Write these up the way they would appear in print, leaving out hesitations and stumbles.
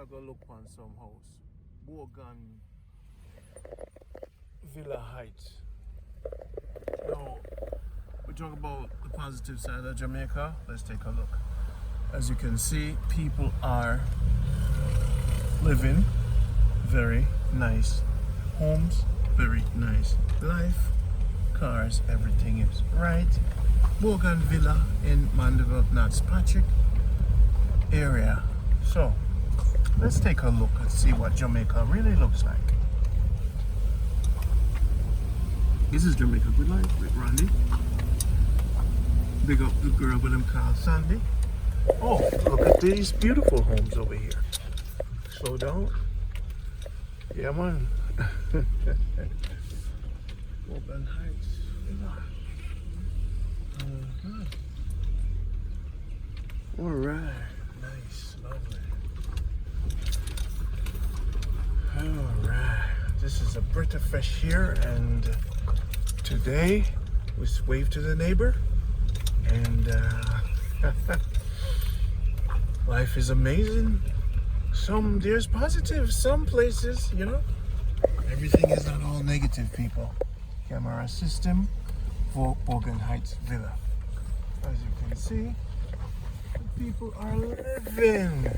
I go look on some house. Moran Villa Heights. Now, we talk about the positive side of Jamaica. Let's take a look. As you can see, people are living very nice homes, very nice life, cars, everything is right. Moran Villa in Mandeville, Patrick area. So let's take a look and see what Jamaica really looks like. This is Jamaica Good Life with Randy. Big up the girl with him called Sandy. Oh, look at these beautiful homes over here. Slow down. Yeah, man. Moran Heights. All right. Nice. Lovely. All right. This is a breath of fresh air, and today we wave to the neighbor, and life is amazing. There's positive, some places, you know. Everything is not all negative, people. Camera system for Moran Heights Villa. As you can see, the people are living.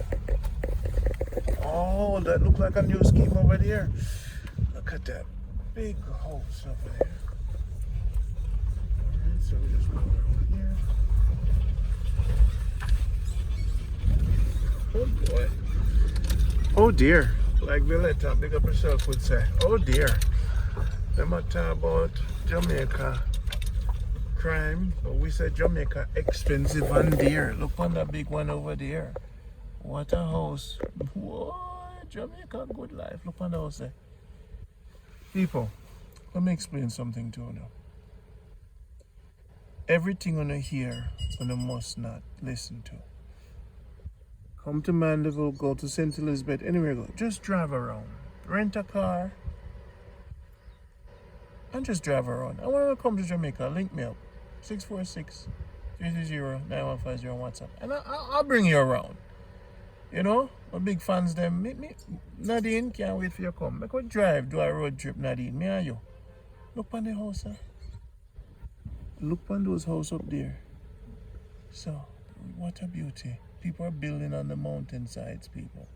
Oh, that looks like a new scheme over there. Look at that big house over there. Alright, so we just go over here. Oh boy. Oh dear. Like Villetta, big up yourself would say. Oh dear. Them a talk about Jamaica crime, but we said Jamaica expensive and dear. Look on that big one over there. What a house. What? Jamaica good life. Look on the house there. People, let me explain something to you now. Everything on here, you must not listen to. Come to Mandeville, go to St. Elizabeth, anywhere go. Just drive around. Rent a car. And just drive around. I want to come to Jamaica. Link me up. 646-330-9150 on WhatsApp. And I'll bring you around. You know? My big fans them. Me, Nadine can't wait for you to come. I could drive, do a road trip, Nadine. Me and you. Look on the house, sir. Look on those houses up there. So, what a beauty. People are building on the mountainsides, people.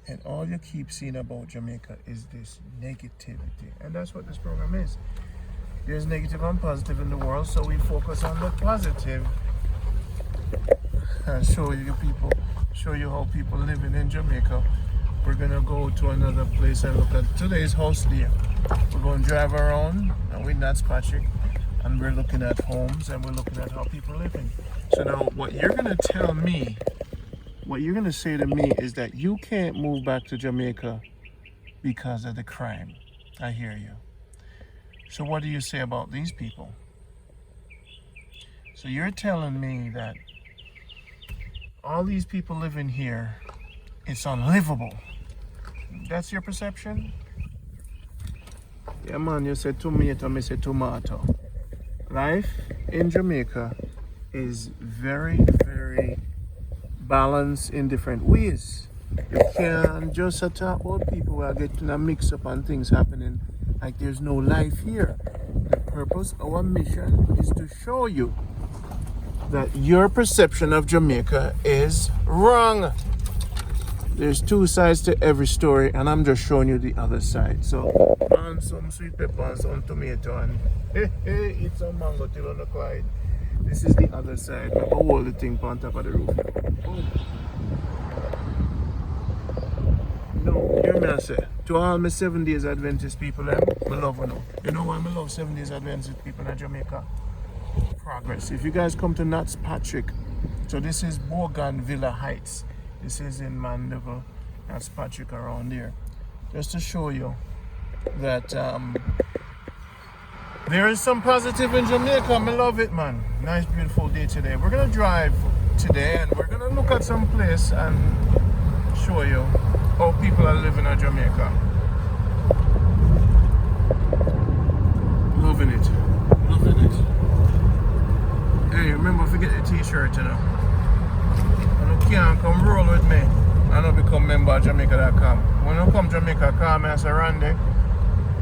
And all you keep seeing about Jamaica is this negativity. And that's what this program is. There's negative and positive in the world, so we focus on the positive. And show you people, show you how people living in Jamaica. We're gonna go to another place and look at today's house there. We're gonna drive around, and we're in Patrick, and we're looking at homes, and we're looking at how people are living. So now, what you're gonna tell me, what you're gonna say to me is that you can't move back to Jamaica because of the crime. I hear you. So what do you say about these people? So you're telling me that all these people living here, it's unlivable. That's your perception? Yeah, man, you said tomato, me said tomato. Life in Jamaica is very, very balanced in different ways. You can't just talk about people who are getting a mix up and things happening like there's no life here. The purpose, our mission is to show you that your perception of Jamaica is wrong. There's two sides to every story, and I'm just showing you the other side. So, and some sweet pepper and some tomato, and eat some mango till on the quiet. This is the other side. I'll hold the thing on top of the roof. No, hear me I say. To all my 7 days Adventist people, I love you. You know why I love 7 days Adventist people in Jamaica? Progress. If you guys come to Patrick, so this is Moran Villa Heights. This is in Mandeville, Patrick around there. Just to show you that there is some positive in Jamaica. I love it, man. Nice, beautiful day today. We're gonna drive today, and we're gonna look at some place and show you how people are living in Jamaica. Loving it. Loving it. Hey, remember to get the t-shirt, you know. And you can't come roll with me. I know become member. about Jamaica.com. When you come to Jamaica, call me and say, Randy,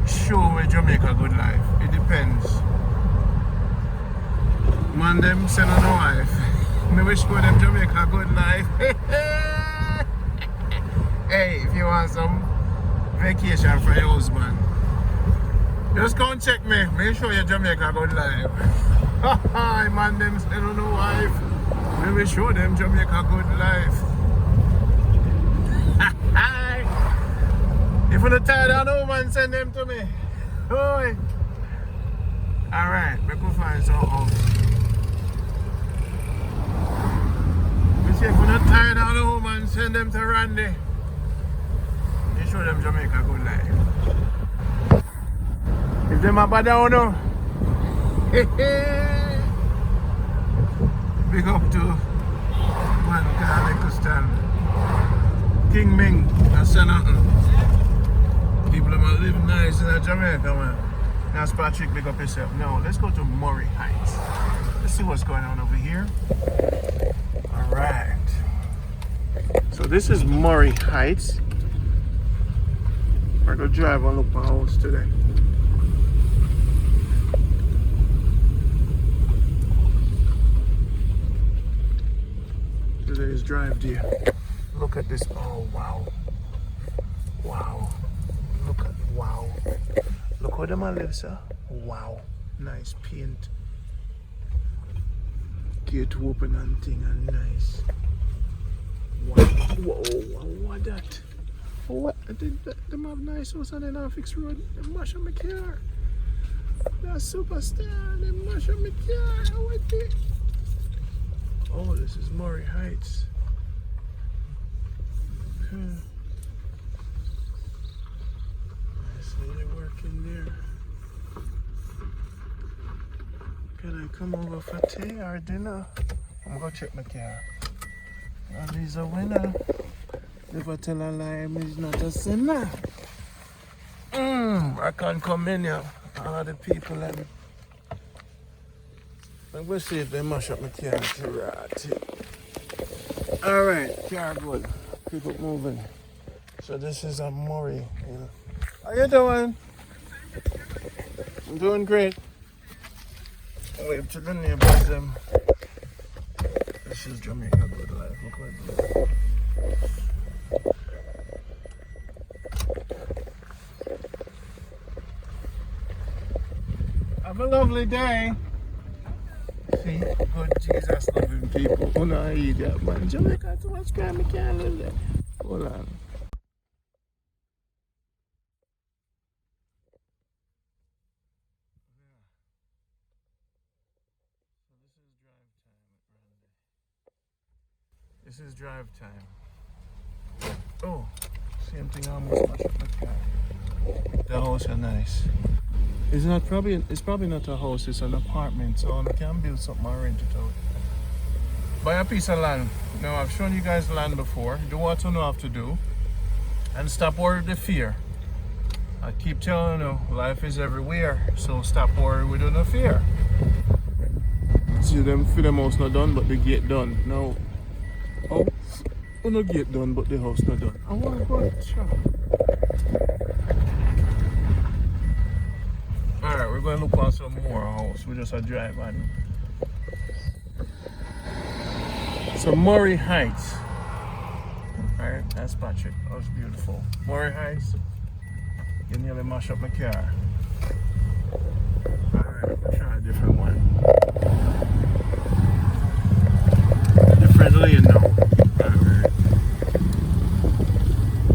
show me Jamaica good life. It depends. Man, them send on the wife. Me wish for them Jamaica good life. Hey, if you want some vacation for your husband, just come and check me. Make sure you Jamaica good life. Man, them send on the wife. Me wish show them Jamaica good life. If you're not tired of the woman, send them to me. Oi. Alright, we can find some house. We say if you're not tired of the woman, send them to Randy. They show them Jamaica good life. If them are bad down now. Big up to one car like stand. King Ming, that's nothing. People that live nice in Jamaica, man. That's Patrick, big up yourself. Now, let's go to Murray Heights. Let's see what's going on over here. Alright. So this is Murray Heights. We're going to drive and look for a house today. Today's drive day. Look at this. Oh, wow. Wow. Look at, wow. Look how the man lives, sir. Wow. Nice paint. Gate open and thing and nice. Wow. Whoa, what that? What? Them have nice house and then have fixed road. They mash up my car. That's superstar. They mash up my car. What the? Oh, this is Murray Heights. Nice lady working there. Can I come over for tea or dinner? I'm gonna check my car. And he's a winner. Never tell a lie, he's not a sinner. I can't come in here. All the people and I'm gonna see if they mash up my car. Alright, car good. Keep it moving. So this is a Murray. How you doing? I'm doing great. Wave to the neighbors. This is Jamaica good life. Look like this. Have a lovely day. See, good Jesus loving people. Oh no, idiot man. Jamaica too much crime, I can't live there. Hold on. This is drive time. Oh, same thing, I almost mashed up my car. The house is nice. It's probably not a house, it's an apartment, so I can build something and rent it out. Buy a piece of land. Now I've shown you guys land before. Do what you know have to do. And stop worrying the fear. I keep telling you, life is everywhere, so stop worrying with no fear. See them for the house not done, but the gate done. Now, oh, no gate done, but the house not done. I want to go shop. Alright, we're going to look for some more house. We just a drive on. So Murray Heights. Alright, that's Patrick. That was beautiful. Murray Heights. You nearly mash up my car. Alright, we'll try a different one. Different lane now. Alright.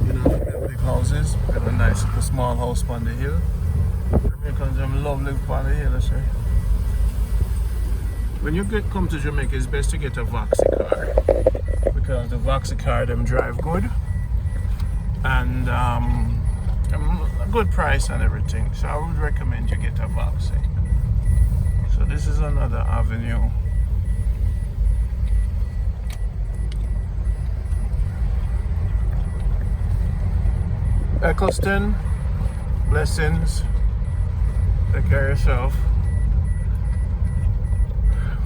You know, big houses. We have a nice small house on the hill. Jamaicans them love live on the hill, I say. When you come to Jamaica, it's best to get a Voxy car. Because the Voxy car them drive good. And a good price and everything. So I would recommend you get a Voxy. So this is another avenue. Eccleston, blessings. Take care of yourself.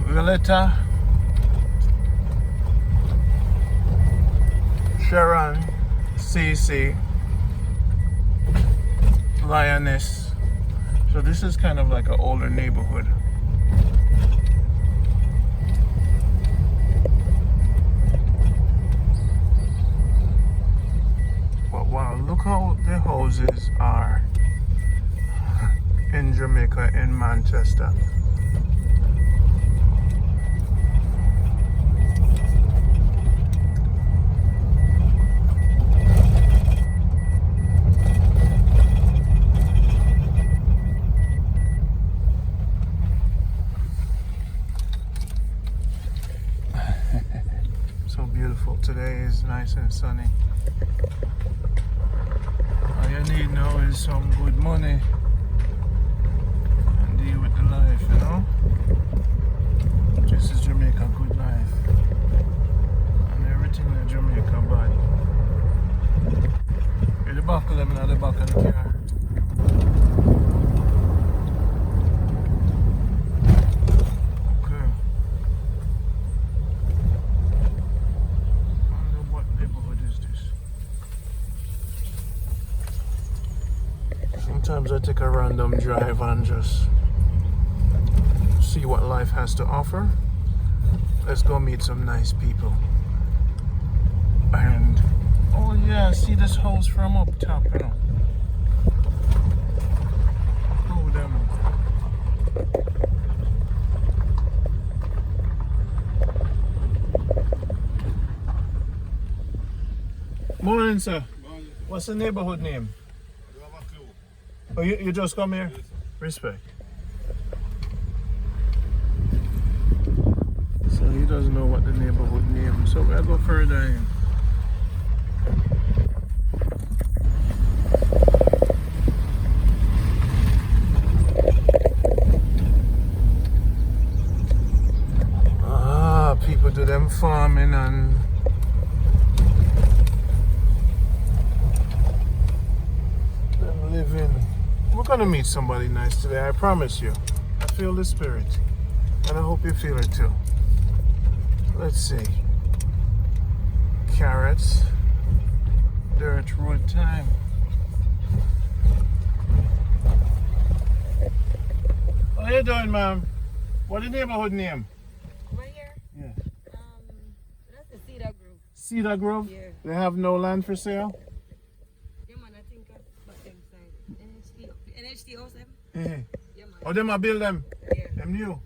Villetta, Sharon, CC, Lioness. So this is kind of like an older neighborhood. But wow, look how the houses are in Jamaica, in Manchester. So beautiful. Today is nice and sunny. All you need now is some good money and deal with the life, you know? This is Jamaica good life. And everything in Jamaica bad. Hear the back of them in the back of the car. Okay. I wonder what neighborhood is this. Sometimes I take a random drive and just see what life has to offer. Let's go meet some nice people. And oh yeah, see this house from up top, you know. Oh them. Morning, sir. Morning. What's the neighborhood name? I don't have a clue. Oh, you just come here? Yes. Respect. So he doesn't know what the neighborhood name is. So we'll go further in. Ah, people do them farming and them living. We're gonna meet somebody nice today, I promise you. I feel the spirit. And I hope you feel it too. Let's see. Carrots. Dirt road time. How you doing, ma'am? What the neighborhood name? Over here? Yeah. That's the Cedar Grove. Cedar Grove? Yeah. They have no land for sale? Yeah, man, I think about them side. NHT 07? Yeah. Yeah, man. Oh, them a build them? Yeah. Them new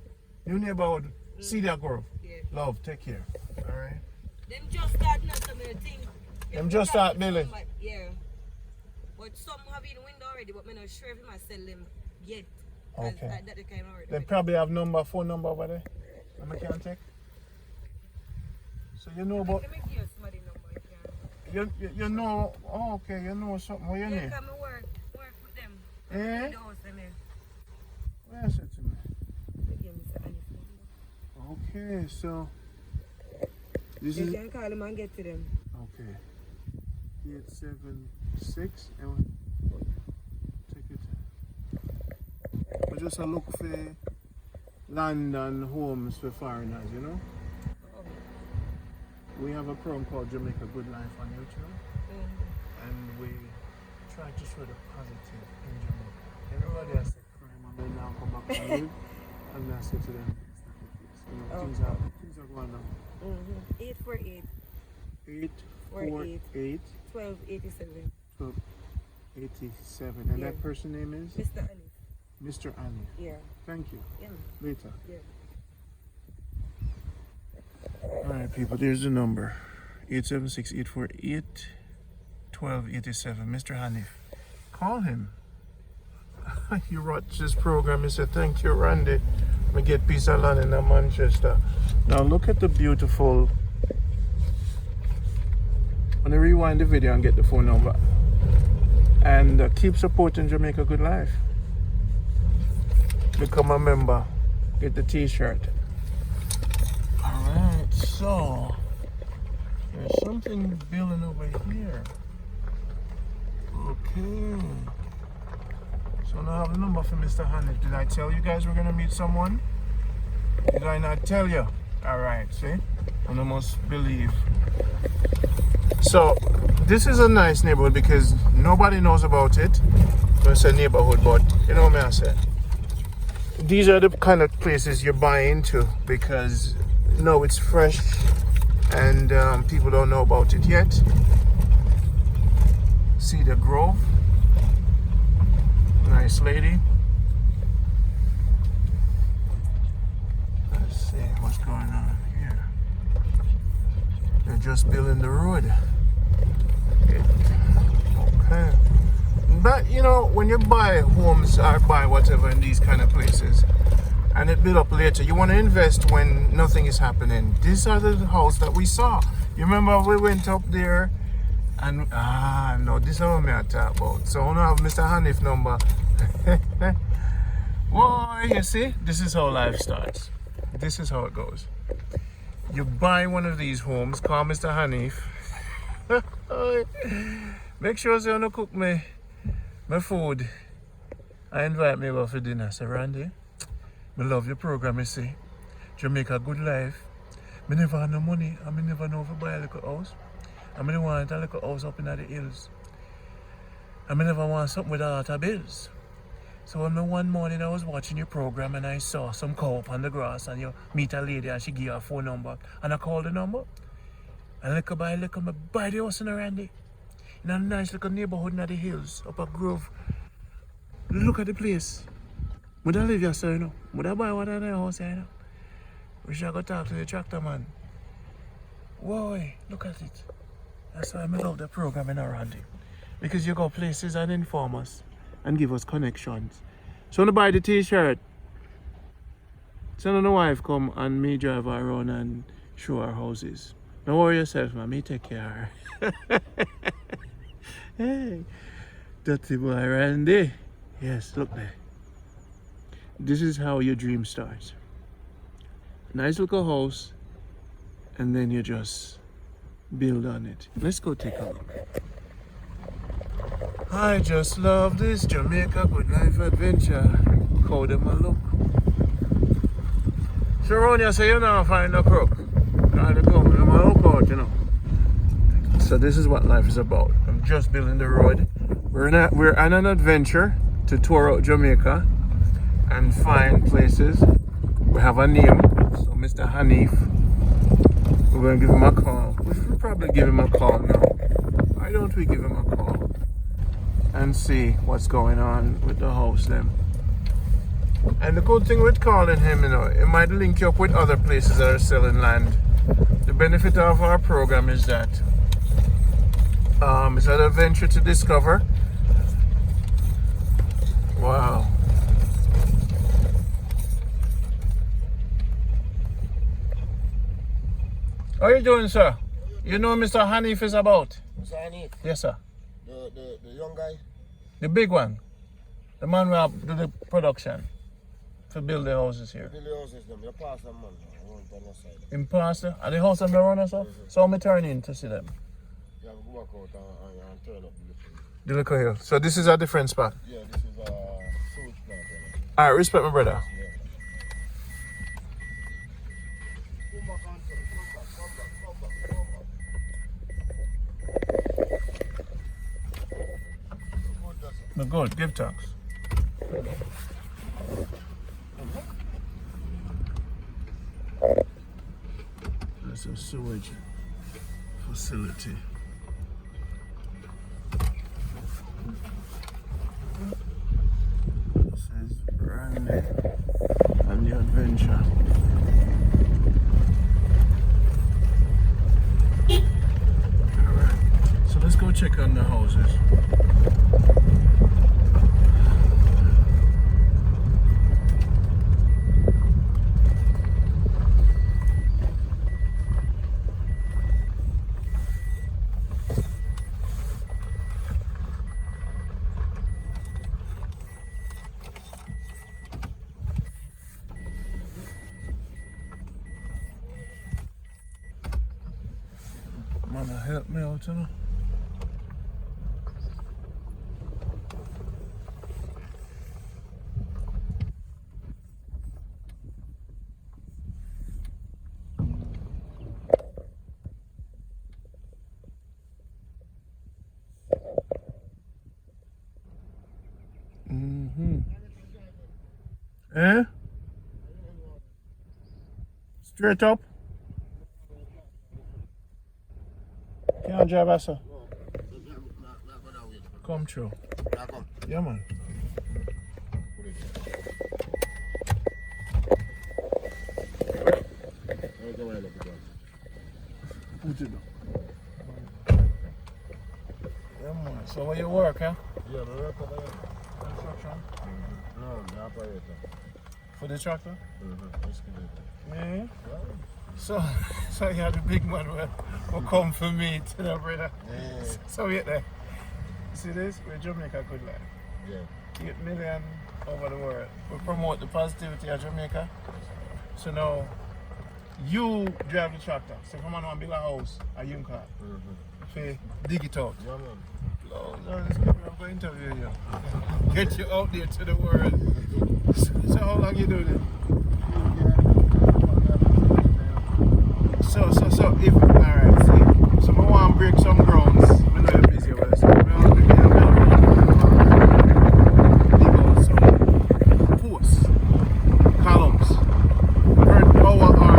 neighborhood. Cedar Grove. Yeah. Love, take care. Alright. Them just start not some of the thing. Them just start building? Yeah. But some have in the window already, but I'm not sure if I might sell them yet. Okay. Like that they came already. They probably have phone number over there. I can take. So you know about Let me give you somebody number. you know. Oh, okay. You know something. What you Yeah, name? come and work with them. Eh? In the house, them here. Where is it to me? They give me some phone number. Okay, so this You is can call them and get to them. okay. 876 and take it. We just a look for land and homes for foreigners, you know. Oh. We have a program called Jamaica Good Life on YouTube, and we try to show the positive in Jamaica. Everybody has said crime and they now come back and live, and I say to them, it's not the case. You know, things are going on. 848 848 1287. 1287. And Yeah. that person name is? Mr. Ali. Mr. Annie. Yeah. Thank you. Yeah. Man. Later. Yeah. Alright, people, there's the number 876 848 1287. Mr. Hanif. Call him. You watch this program, he said, thank you, Randy. We get piece of land in Manchester. Now look at the beautiful. I'm gonna rewind the video and get the phone number. And keep supporting Jamaica Good Life. Become a member. Get the t-shirt. Alright, so there's something building over here. Okay. So now I have the number for Mr. Hanif. Did I tell you guys we're gonna meet someone? Did I not tell you? Alright, see? And I must believe. So This is a nice neighborhood because nobody knows about it. It's a neighborhood, but you know what I say. These are the kind of places you buy into because no, it's fresh and people don't know about it yet. Cedar Grove. Nice lady. Let's see what's going on here. They're just building the road. Okay. But you know, when you buy homes or buy whatever in these kind of places and it build up later, you want to invest when nothing is happening. These are the house that we saw. You remember we went up there and no, this is what I talk about. So I don't have Mr. Hanif number. Boy, you see, this is how life starts. This is how it goes. You buy one of these homes, call Mr. Hanif. Make sure you don't cook me my food. I invite me over for dinner. So Randy, I love your program, you see. Jamaica good life. I never have no money and I never know if I buy a little house. I don't want a little house up in the hills. I never want something with a lot of bills. So one morning I was watching your program and I saw some cow up on the grass and you meet a lady and she give you a phone number. And I called the number. And little by little, I buy the house in a Randy. In a nice little neighborhood in the hills, up a grove. Look at the place. Would I live here, sir, you know? Would I buy one of the house here, you know? We should go talk to the tractor man. Whoa, look at it. That's why I love the program in Randy. Because you go places and inform us and give us connections. So I buy the t-shirt. Send the wife come and me drive her around and show her houses. Don't worry yourself, man. Me take care of her. Hey, dirty boy Randy. Yes, look there. This is how your dream starts. Nice little house, and then you just build on it. Let's go take a look. I just love this Jamaica good life adventure. How them a look. So around here say you don't find a crook. Try to come, them a look out, you know. So this is what life is about. I'm just building the road. We're on an adventure to tour out Jamaica and find places. We have a name, so Mr. Hanif. We're going to give him a call. We should probably give him a call now. Why don't we give him a call and see what's going on with the house then? And the good thing with calling him, you know, it might link you up with other places that are selling land. The benefit of our program is that it's an adventure to discover. Wow. How are you doing, sir? You know Mr. Hanif is about? Mr. Hanif? Yes, sir. The young guy? The big one. The man who do the production to build the houses here. Build the houses, them. You pass them, man. I want on your side. In Pastor? Are the house on the runner, sir? So I'm turning to see them. You have to go back out and turn up The little hill. So this is a different spot? Yeah, this is a sewage plant. Alright, respect my brother. Yeah. Come back on, sir. Come back. No good, give thanks. That's a sewage facility. This is Randy and the adventure. Alright, so let's go check on the houses. Man, help me out, you know. Eh? Straight up? Can't drive us, sir. Come through. Yeah, man. Put it down. Yeah, man. So where you work, huh? Yeah, I work over here. Construction? No, the operator. For the tractor? Excavator. Yeah. So you had the big man will come for me, you know, brother. Yeah. So wait there. See this? We're Jamaica good life. Yeah. 8 million over the world. We promote the positivity of Jamaica. So now you drive the tractor. So come on build a house, a young car. Okay, dig it out. Yeah, man. Lord, this people I'm going to interview you. Get you out there to the world. So how long you do this? So if alright, see. So I want to break some grounds. We know you're busy with us. We want to dig out some posts, columns. Per hour or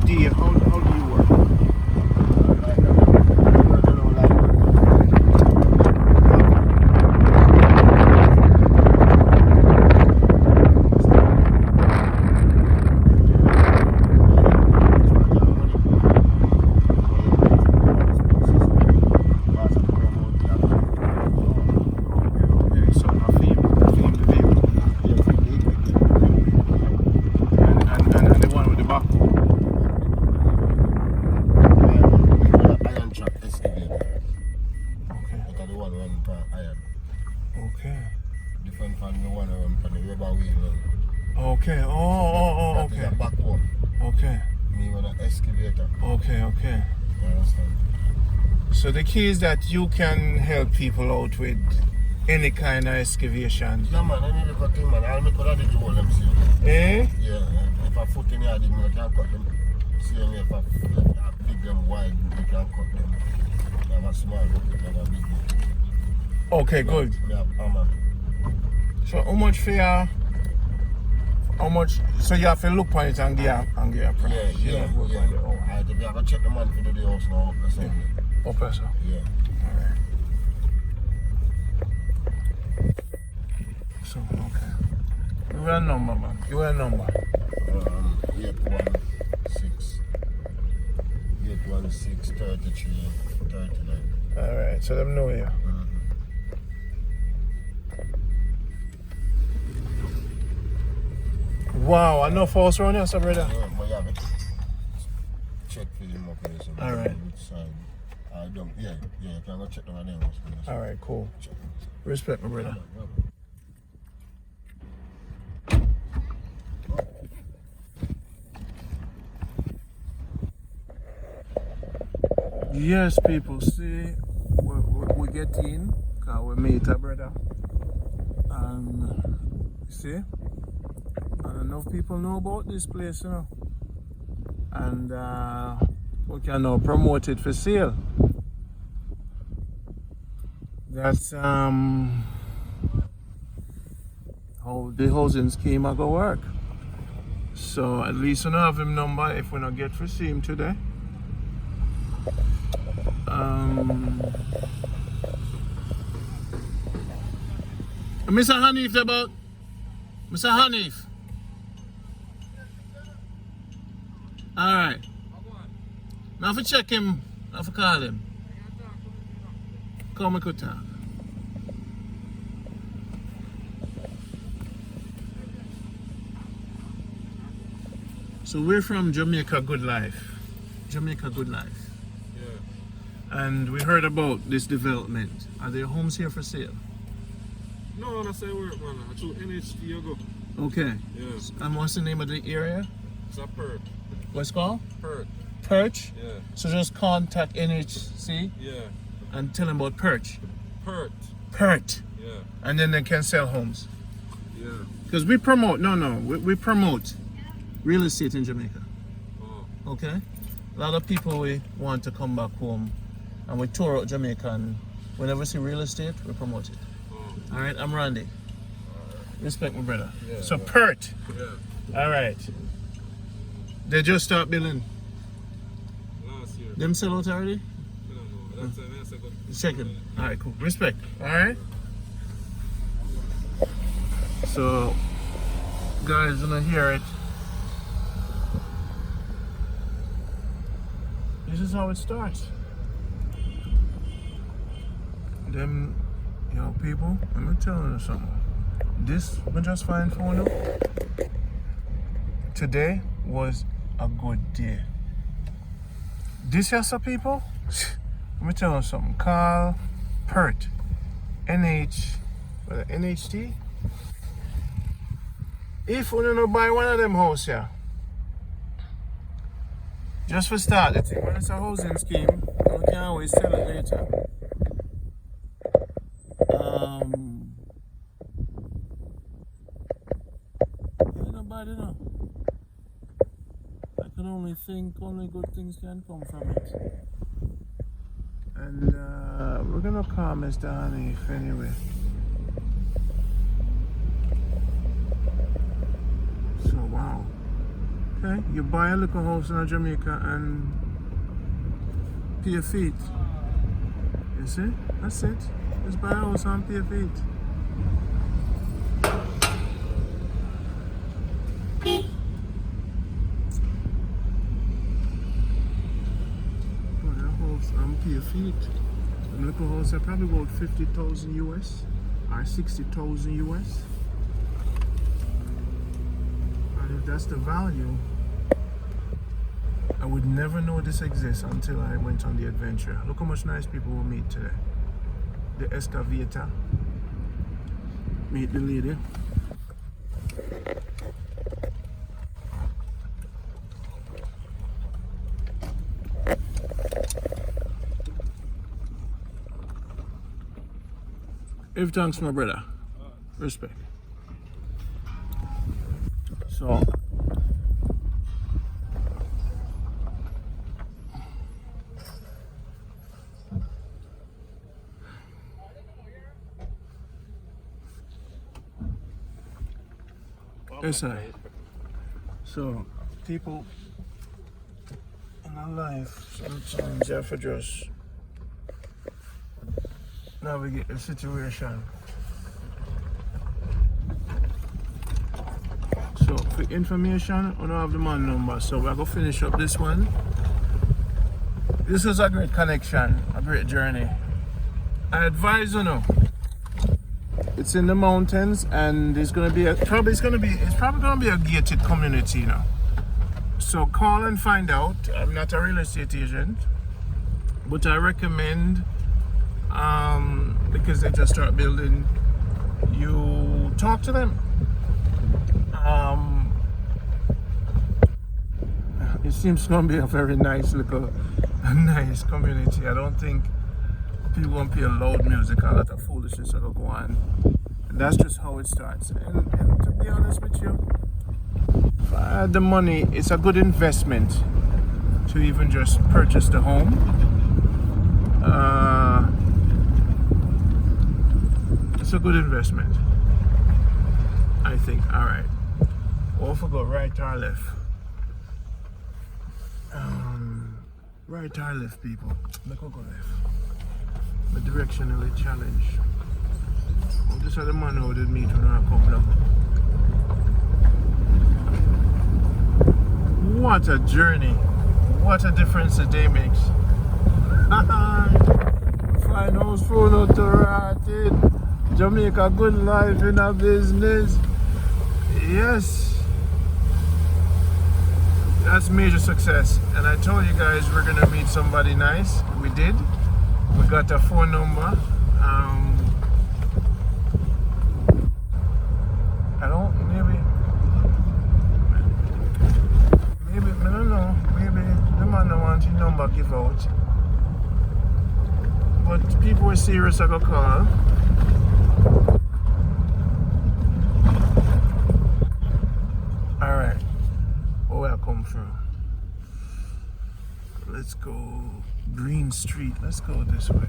day, how do you work? Okay. Oh, okay. Back one. Okay. Me want an excavator. Okay. You understand? So the key is that you can help people out with any kind of excavation. Yeah, man, any little thing, man. I'll make all the hole, them see. Eh? Yeah, if I foot in here, I can cut them. See me if I dig them wide, you can cut them. I have a small bucket and a big bucket. Okay, good. We have hammer. So how much for your... How much? So you have to look on it and get a price. Yeah. Oh, I have to check the money for the house now. Okay, sir. Yeah. Alright. So, okay. Give me a number, man. Give me a number. 816 33 39. Alright, so them know you. Wow, enough house around here, sir, brother. Yeah, but you have to check for him up there. So Alright. which side. Yeah, you can go check them on them. Alright, cool. Respect, my brother. Yes, people, see, we get in, because we meet a brother. And, see, and enough people know about this place, you know. And we can now promote it for sale. That's how the housing scheme are going to work. So at least we don't have him number if we don't get to see him today. Mr. Hanif, about Mr. Hanif. Alright. Now if we check him, if we call him. Come, we could talk. So we're from Jamaica Good Life. Jamaica Good Life. Yeah. And we heard about this development. Are there homes here for sale? No, that's say work, man. I took NHT you go. Okay. Yeah. And what's the name of the area? It's a Perch. What's it called? Perch. Perch? Yeah. So just contact NHC Yeah. and tell them about Perch. Perch. Perch. Yeah. And then they can sell homes. Yeah. Because we promote, we promote real estate in Jamaica. Oh. Okay? A lot of people we want to come back home and we tour out Jamaica, and whenever we see real estate, we promote it. Oh. Alright, I'm Randy. Respect, my brother. Yeah, So yeah. Perch. Yeah. All right. They just start building. Last year. Them sell out already? I don't know. That's a second. Second. All right, cool. Respect. All right. So, guys, gonna hear it. This is how it starts. Them, people, let me tell you something. This, we just find for now. Today was a good day. This here, some people, let me tell you something. Carl, Perch, NHT. If we don't buy one of them house here, just for start, the thing when it's a housing scheme, we can always sell it later. Ain't nobody know. I can only think only good things can come from it. And we're gonna call Mr. Hanif anyway. So wow. Okay, you buy a little house in Jamaica and pay your feet. You see? That's it. Just buy a house and pay your feet. Buy a house and pay your feet. A little house are probably about 50,000 US or 60,000 US. And if that's the value, I would never know this exists until I went on the adventure. Look how much nice people we'll meet today. The excavator. Meet the lady. If thanks, my brother. Respect. So. Yes, sir. So, people in our life sometimes you have to just navigate the situation. So, for information, I don't have the man number, so we're going to finish up this one. This was a great connection, a great journey. I advise you know. It's in the mountains, and it's probably gonna be a gated community, you know. So call and find out. I'm not a real estate agent, but I recommend because they just start building. You talk to them. It seems gonna be a very nice nice community. I don't think people won't play loud music and a lot of foolishness will go on. And that's just how it starts. And to be honest with you, if I had the money, it's a good investment to even just purchase the home. It's a good investment, I think. All right. Or if we go right or left. Right or left, people. Let's go left. The directionally challenged. Oh, this is the man who did meet when I come down. What a journey. What a difference a day makes. Fine house phone out to rotted. Jamaica good life in a business. Yes. That's major success. And I told you guys we're gonna meet somebody nice. We did. We got a phone number. I don't know. Maybe the man don't want his number give out. But people were serious, I got call. Alright. Where I come from? Let's go Green Street. Let's go this way.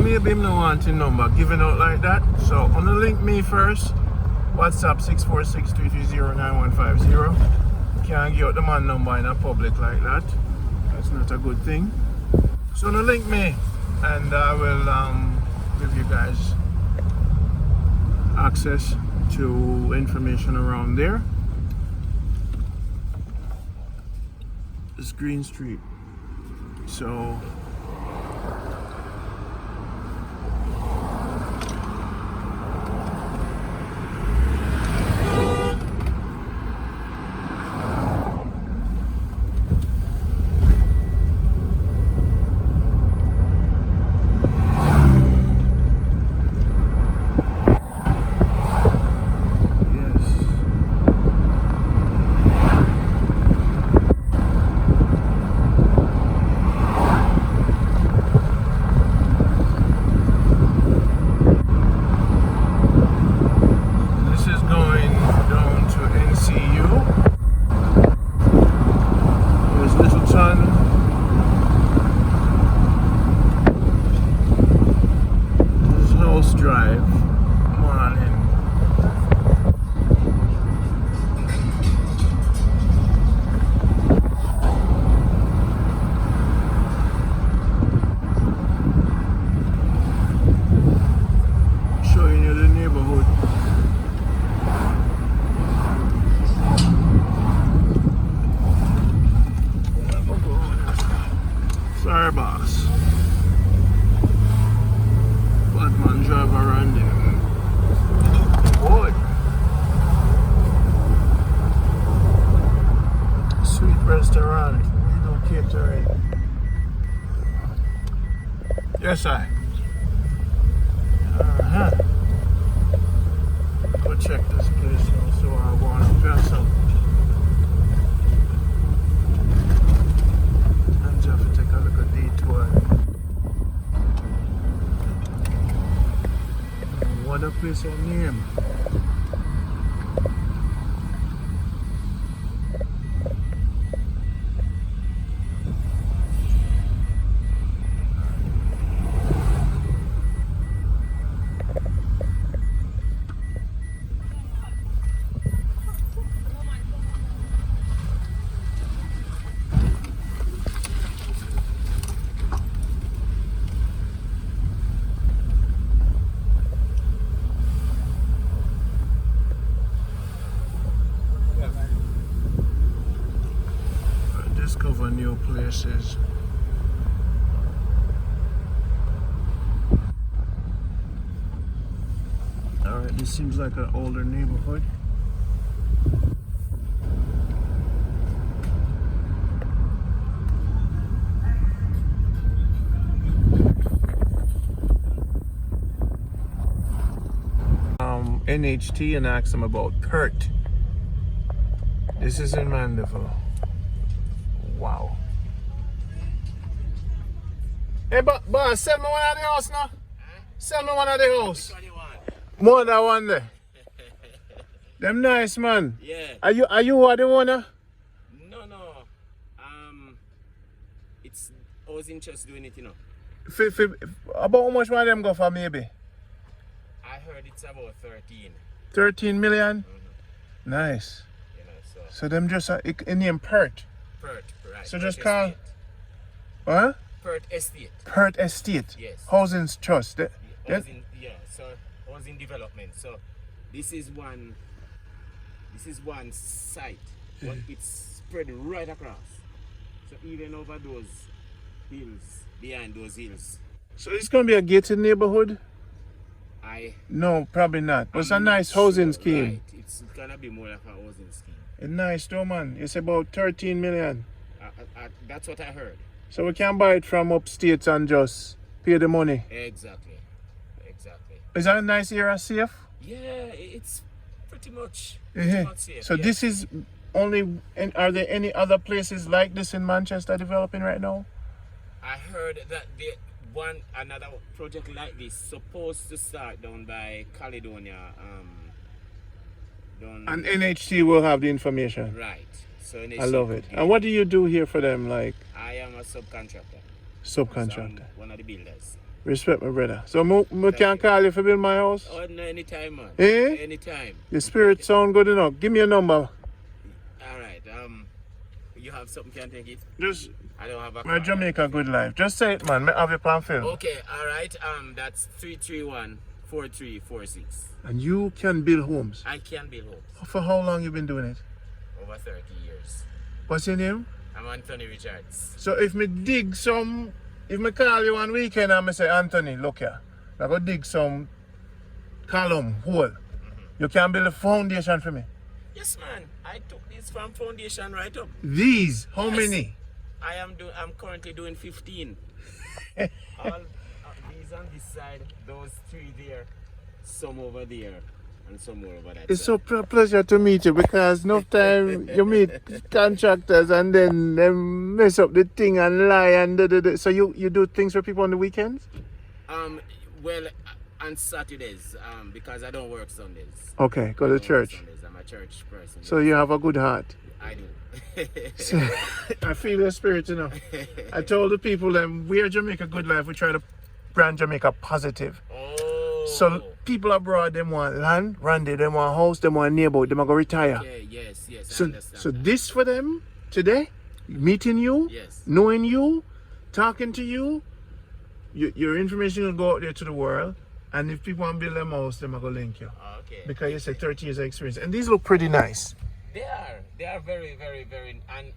maybe him no want his number giving out like that. So on the link me first. WhatsApp 646-330-9150. Can't give out the man number in a public like that. That's not a good thing. So on the link me and I will give you guys access to information around there. It's Green Street. So yes, I. Go check this place out, so I want to dress up. And just have to take a look at detour. What a place I name. Discover new places. Alright, this seems like an older neighborhood. NHT and ask them about Perch. This is in Mandeville. Wow. Hey, boss, sell me one of the house now. Sell me one of the house. Which one you want? More than one there. Them nice, man. Yeah. Are you the owner? No. It's I was interested doing it, you know. About how much one of them go for maybe? I heard it's about 13. 13 million? Nice. You know, So them just in name Perch. Perch, right. So Perch just call Estate. Huh? Perch Estate. Perch Estate. Yes. Housing Trust. So housing development. So this is one site, but it's spread right across. So even over those hills, behind those hills. So it's gonna be a gated neighborhood? No, probably not. But it's a nice housing scheme. Right. It's gonna be more like a housing scheme. It's nice though, man. It's about 13 million. That's what I heard. So we can buy it from upstate and just pay the money. Exactly. Is that a nice area, safe? Yeah, it's pretty much safe. So this is only, and are there any other places like this in Manchester developing right now? I heard that another project like this supposed to start down by Caledonia. And NHT will have the information. Right. So I love it. And what do you do here for them? Like, I am a subcontractor. Subcontractor. So I'm one of the builders. Respect my brother. So I can call you for build my house? Oh, no, anytime, man. Eh? Anytime. Your spirit sound good enough. Give me a number. Alright, you have something, can take it? Just I don't have a my card. Jamaica good life. Just say it, man. I have your plan film. Okay, alright, that's 331-4346. And you can build homes. I can build homes. For how long you been doing it? Over 30 years. What's your name? I'm Anthony Richards. So if me dig some, if me call you one weekend and me say, Anthony, look here, I go dig some column, hole. You can build a foundation for me. Yes, man. I took this from foundation right up. These, how Yes. many? I'm currently doing 15. All these on this side, those 3 there, some over there, and some more over that It's side. so pleasure to meet you because enough time you meet contractors and then they mess up the thing and lie and da. So you do things for people on the weekends? Well, on Saturdays, because I don't work Sundays. Okay, go I to don't work church. Sundays. I'm a church person. So you have a good heart. I do. So, I feel your spirit, you know. I told the people that we're Jamaica Good Life. We try to brand Jamaica positive. Oh. So people abroad, them want land, Randy, them want house, them want neighborhood, them want to retire. Okay, yes, I So, understand. so that. this for them today, meeting you, Yes. knowing you, talking to you, your information will go out there to the world. And if people want to build them house, them are going to link you. Okay. Because you said 30 years of experience. And these look pretty nice. They are very, very, very, and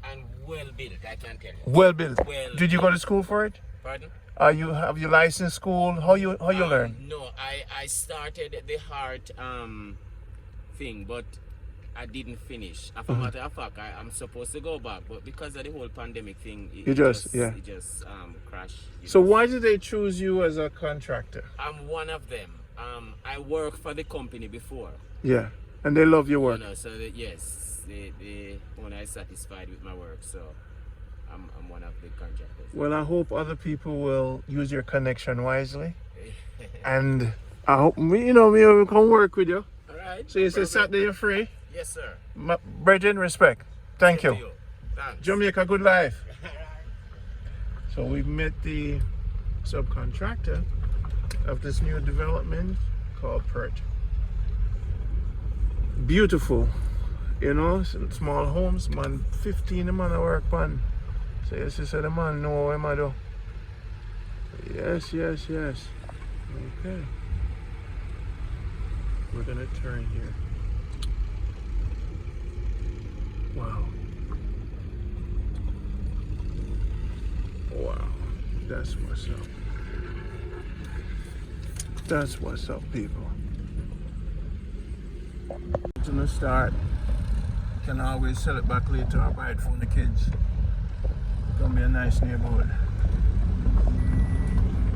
well built, I can tell you. Well built. Well Did you go to school for it? Pardon? You have your license school? How you learn? No, I started the heart thing, but I didn't finish. As a matter of fact, I'm supposed to go back, but because of the whole pandemic thing, it just crashed. So why did they choose you as a contractor? I'm one of them. I worked for the company before. Yeah, and they love your work. You know, so yes, they when I satisfied with my work, so I'm one of the contractors. Well, I hope other people will use your connection wisely, and I hope we can work with you. All right. So you say Saturday you're free. Yes, sir. Brethren, respect. Thank Same you. to Thanks. Jamaica Good Life. So we've met the subcontractor of this new development called Perch. Beautiful, small homes, man. 15 a man I work on. So yes, you said the man know what I do. Yes. Okay. We're gonna turn here. Wow. That's what's up. That's what's up, people. It's gonna start. Can always sell it back later or buy it for the kids. It's gonna be a nice neighborhood.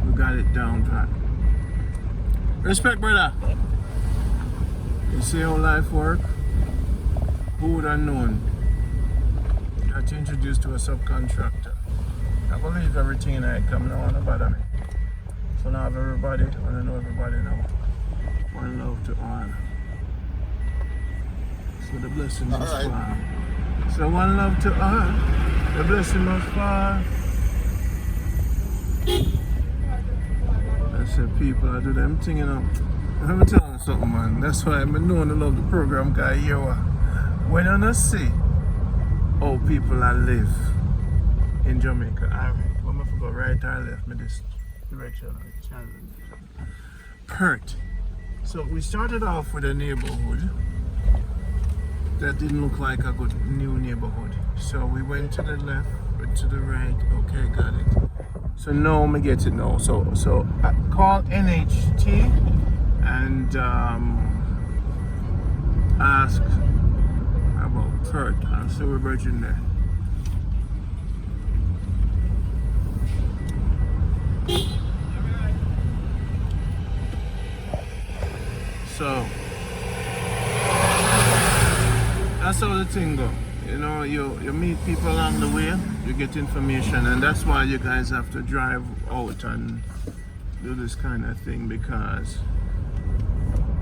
We got it down pat. Respect, brother. You see how life works? Who would have known? Got introduced to a subcontractor. I believe everything in it coming on about me. So now I have everybody, I know everybody now. One love to all. So the blessing must fall. So one love to all. The blessing must fall. I said people, I do them thing, Let me tell you something, man. That's why I'm known to love the program, guy. When I see how people are live in Jamaica, alright, I'm going to go right or left me this direction. Perch. So we started off with a neighborhood that didn't look like a good new neighborhood. So we went to the left, went to the right. Okay, got it. So now I get it now. So I call NHT and ask about Perch. And so we're virgin there. So that's how the thing go. You meet people along the way, you get information, and that's why you guys have to drive out and do this kind of thing, because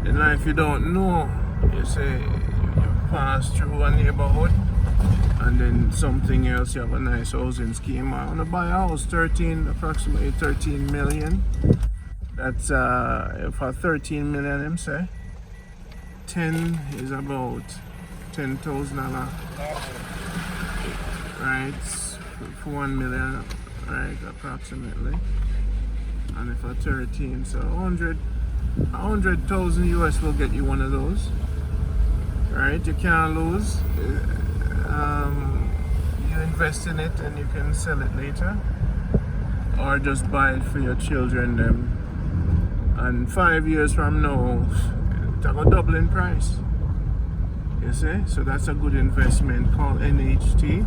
in life you don't know. You say you pass through a neighborhood and then something else, you have a nice housing scheme. I want to buy a house, approximately 13 million. That's for 13 million, him say. 10 is about $10,000. Right, for 1 million, right, approximately. And if a 13, so 100,000 US will get you one of those. Right, you can't lose. You invest in it and you can sell it later, or just buy it for your children. Them, and 5 years from now, it'll go double in price. You see, so that's a good investment. Call NHT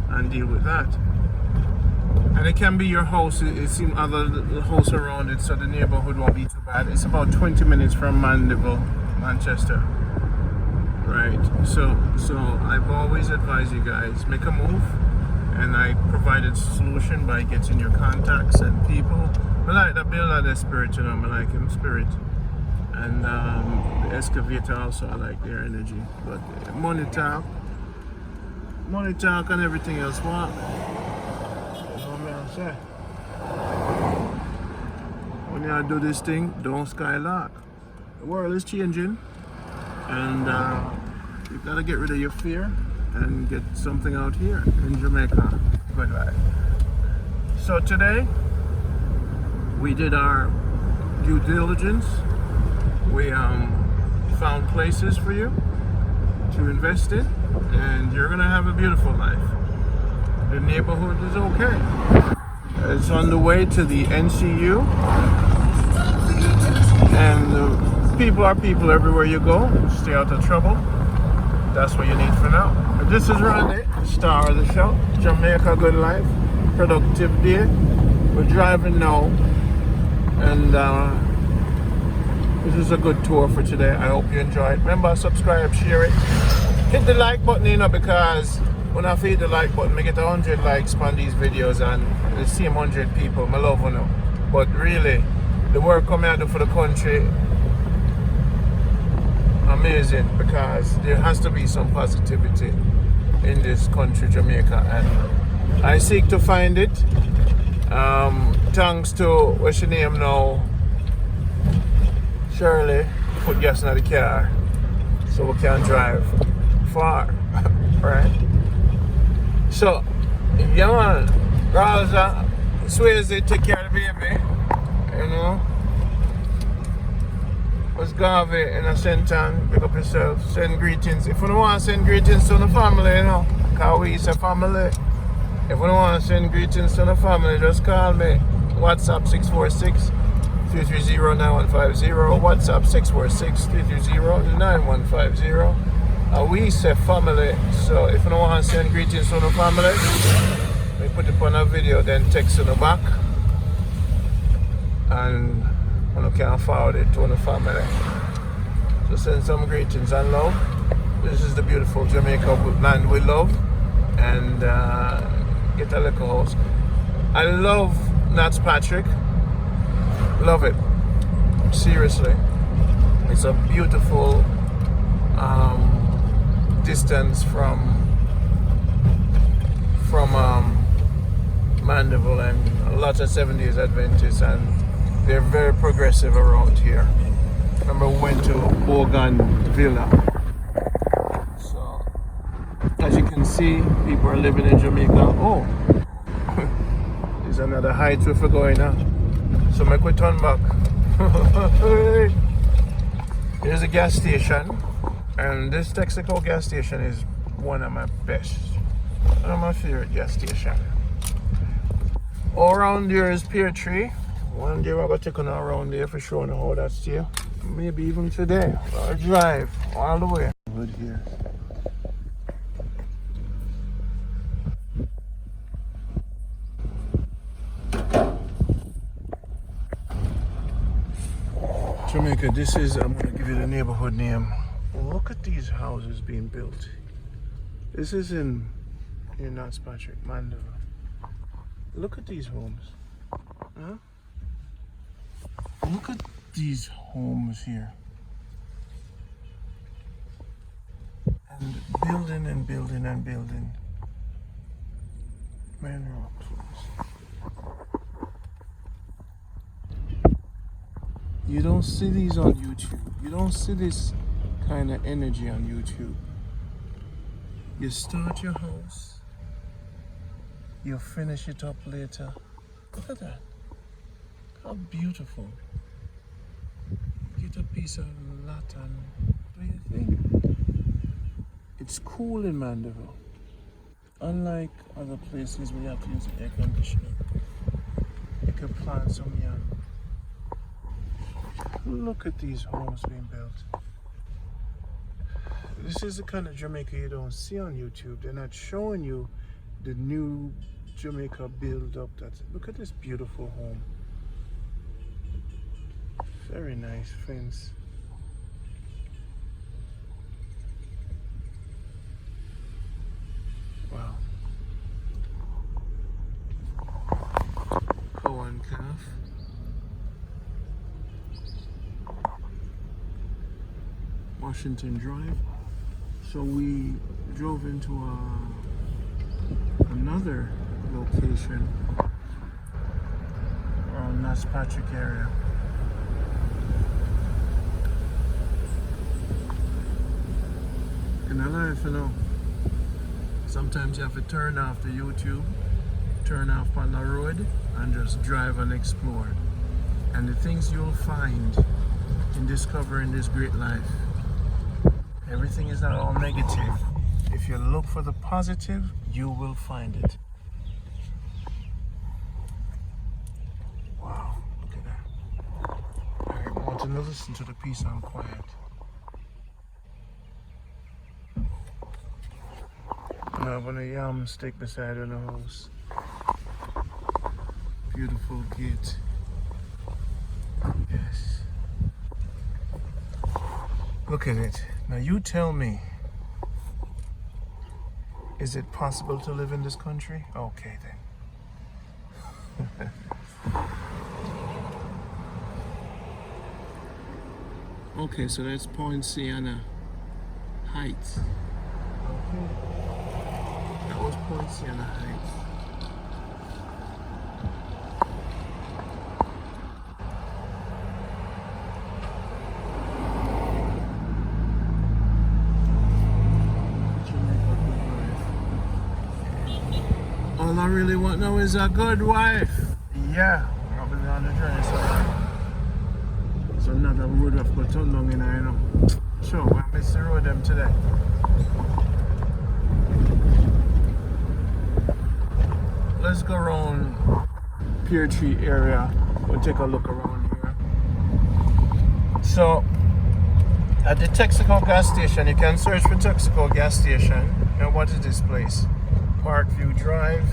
and deal with that. And it can be your house. It's in other house around it, so the neighborhood won't be too bad. It's about 20 minutes from Mandeville, Manchester. Right. So I've always advised you guys, make a move, and I provided a solution by getting your contacts and people. I like the builder, the spirit, you know. I like him spirit, and the excavator also. I like their energy. But money talk, and everything else. What? Say. When you do this thing, don't skylark. The world is changing, and you gotta get rid of your fear and get something out here in Jamaica. Good life. So today we did our due diligence. We found places for you to invest in, and you're gonna have a beautiful life. The neighborhood is okay. It's on the way to the NCU, and people are people everywhere you go. Stay out of trouble. That's what you need for now. This is Randy, star of the show. Jamaica Good Life, productive day. We're driving now, and this is a good tour for today. I hope you enjoy it. Remember, subscribe, share it, hit the like button, you know, because when I hit the like button, I get 100 likes on these videos, and the same 100 people, I love you know. But really, the work coming out for the country, amazing, because there has to be some positivity in this country, Jamaica, and I seek to find it. Thanks to, what's your name now? Shirley, put gas in the car so we can drive far, right? So, yeah man, Raza, Swayze, take care of the baby, you know. What's Garvey in a Senton, pick up yourself, send greetings. If you don't want to send greetings to the family, you know, because we is a family. If you don't want to send greetings to the family, just call me. WhatsApp 646-330-9150. WhatsApp 646-330-9150. We say family, so if you don't want to send greetings to the family, we put it on a video, then text in the back, and you can forward it to the family. So send some greetings and love. This is the beautiful Jamaica land we love, and get a little house. I love Nats Patrick, love it, seriously. It's a beautiful distance from Mandeville, and a lot of 70s Adventists, and they're very progressive around here. Remember, we went to Moran Villa. So, as you can see, people are living in Jamaica. Oh, there's another height we're going now. So, make we turn back. Here's a gas station, and this Texaco gas station is one of my best, one of my favorite gas stations. All around there is pear tree. One day we're going to take on around there for showing how that's here. Maybe even today. I'll drive all the way. Good here. Jamaica, this is, I'm going to give you the neighborhood name. Look at these houses being built. This is in Nats Patrick, Mandeville. Look at these homes. Huh? Look at these homes here. And building and building and building. Man, close. You don't see these on YouTube. You don't see this kind of energy on YouTube. You start your house, you finish it up later. Look at that. How beautiful. Get a piece of latten. What do you think? It's cool in Mandeville. Unlike other places where you have to use air conditioning. You can plant some yam. Look at these homes being built. This is the kind of Jamaica you don't see on YouTube. They're not showing you the new Jamaica build up. Look at this beautiful home. Very nice fence. Wow. Cow and calf. Washington Drive. So we drove into another location around Nas Patrick area. In life, you know, sometimes you have to turn off the YouTube, turn off on the road, and just drive and explore. And the things you'll find in discovering this great life. Everything is not all negative. If you look for the positive, you will find it. Wow, look at that. I want to listen to the peace and quiet. I have a yam stick beside the house. Beautiful gate. Yes. Look at it. Now you tell me, is it possible to live in this country? Okay then. Okay, so that's Point Sienna Heights. Okay. That was Point Sienna Heights. All I really want now is a good wife. Yeah, I'll be on the journey, so another road I've got turned down in, you know. Sure, we'll miss the road them today. Let's go around Pear Tree area. We'll take a look around here. So, at the Texaco gas station, you can search for Texaco gas station. Now, what is this place? Parkview Drive,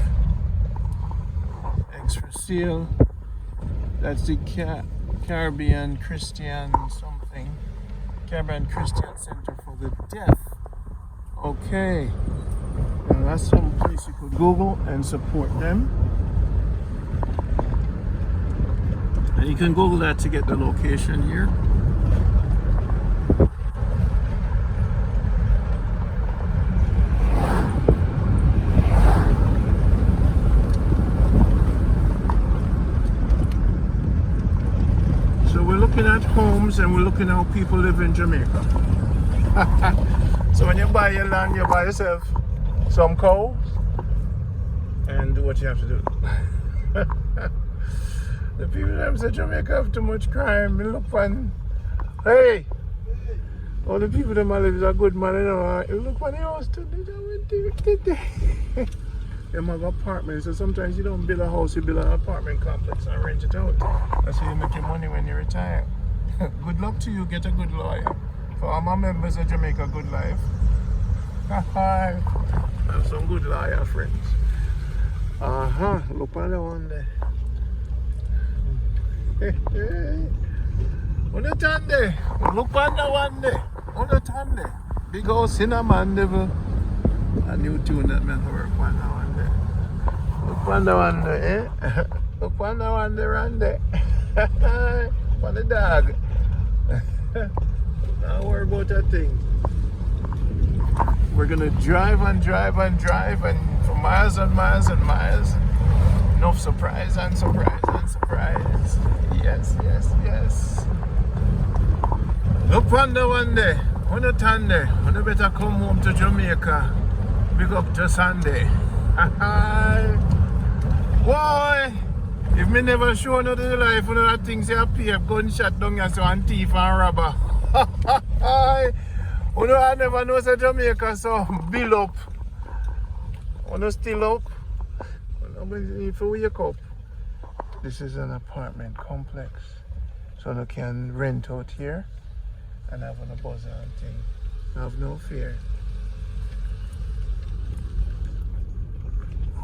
Extra Seal. That's the Caribbean Christian something. Caribbean Christian Center for the Deaf. Okay. Now that's some place you could Google and support them. And you can Google that to get the location here. Looking at homes and we're looking at how people live in Jamaica. So when you buy your land, you buy yourself some cows and do what you have to do. The people that say Jamaica have too much crime, they look fun. Hey! All the people that live is a good man, you know. You look funny house too. They have apartments, so sometimes you don't build a house, you build an apartment complex and rent it out. That's how you make your money when you retire. Good luck to you, get a good lawyer. For all my members of Jamaica Good Life. I have some good lawyer friends. Look on the one there. On the turn there. Look on the one there. On the turn there. Big house in a Mandeville. A new tune that me work on now and there. Look on the one there, eh? Look on the one there and there. On the dog. Don't worry about that thing. We're gonna drive and drive and drive and for miles and miles and miles. Enough surprise and surprise and surprise. Yes, yes, yes. ponder one day, when you turn there, when you better come home to Jamaica, big up to Sunday. Boy, if me never show you the life, one of the things you appear, gunshot down here, so and thief and robber. You know, I never know say Jamaica, so build up. You know, still up. You need to wake up. This is an apartment complex, so you can rent out here and have a buzzer and thing. Have no fear.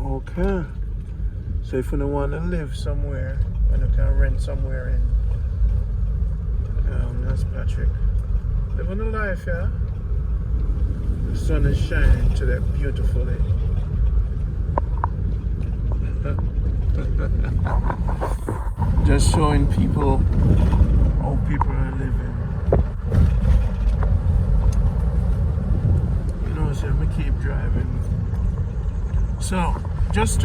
Okay. So if you don't want to live somewhere, and you can rent somewhere in that's Patrick. Living a life, yeah? The sun is shining today beautifully. Just showing people how people are living. You know, so we keep driving. So, just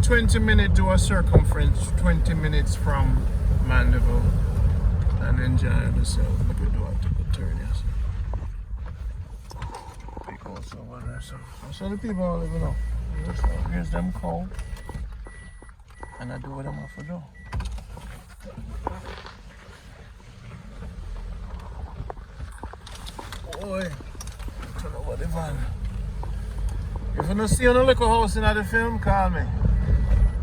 20 minutes to a circumference, 20 minutes from Mandeville, and enjoy yourself. Look at what to turn yes. People also over there. So the people are living up. Here's them cold. And I do what I'm off to do. Boy, turn over the van. If you don't see on a little house in the film, call me.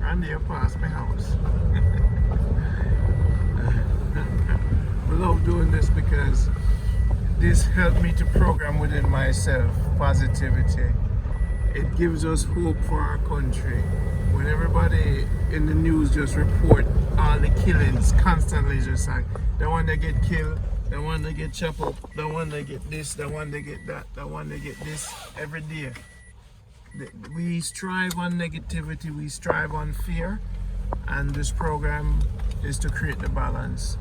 And you pass my house. I love doing this because this helped me to program within myself positivity. It gives us hope for our country. When everybody in the news just report all the killings constantly, just like the one that get killed, the one that get chopped up, the one that get this, the one that get that, the one that get this every day. We strive on negativity, we strive on fear, and this program is to create the balance.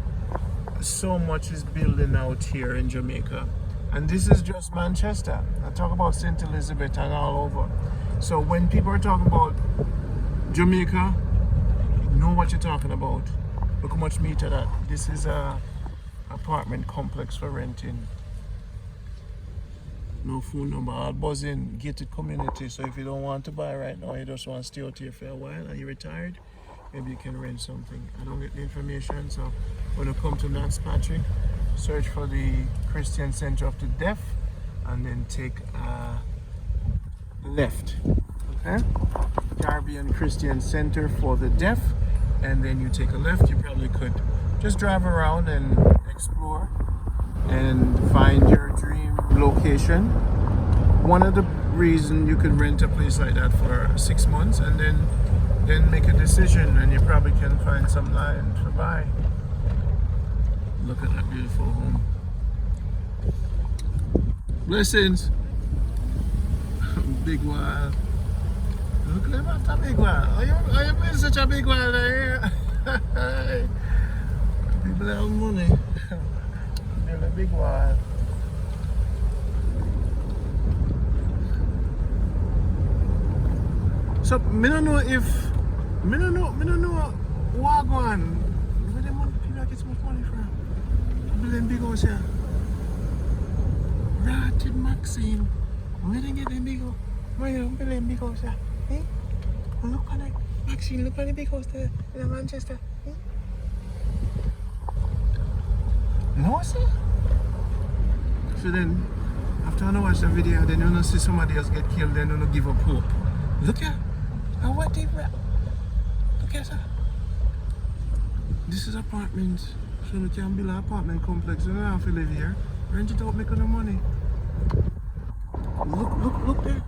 So much is building out here in Jamaica, and this is just Manchester. I talk about St. Elizabeth and all over. So when people are talking about Jamaica, you know what you're talking about. Look how much meter that. This is a apartment complex for renting. No phone number, all buzzing, gated community. So if you don't want to buy right now, you just want to stay out here for a while and you're retired, maybe you can rent something. I don't get the information, so when you come to Nance Patrick, search for the Christian Center of the Deaf and then take a left. Okay? Caribbean Christian Center for the Deaf, and then you take a left. You probably could just drive around and explore and find your dream location. One of the reasons you could rent a place like that for 6 months and then make a decision, and you probably can find some land to buy. Look at that beautiful home. Blessings. Big wild. Look at that big wild. Are you being such a big wild here? People have money. They're a big wild. So, I don't know what going. Where the money people get so much money from? People in big house here. Ratted Maxine. Where they get them big house? Where you people in big house here? Eh? Look at it. Maxine, look at the big house there in Manchester. Eh? No, sir? So then, after I watch the video, then you see somebody else get killed, then you give up hope. Look at what they were. Look at that. This is apartments. So you can build an apartment complex. You don't have to live here. Rent it out, make no money. Look there.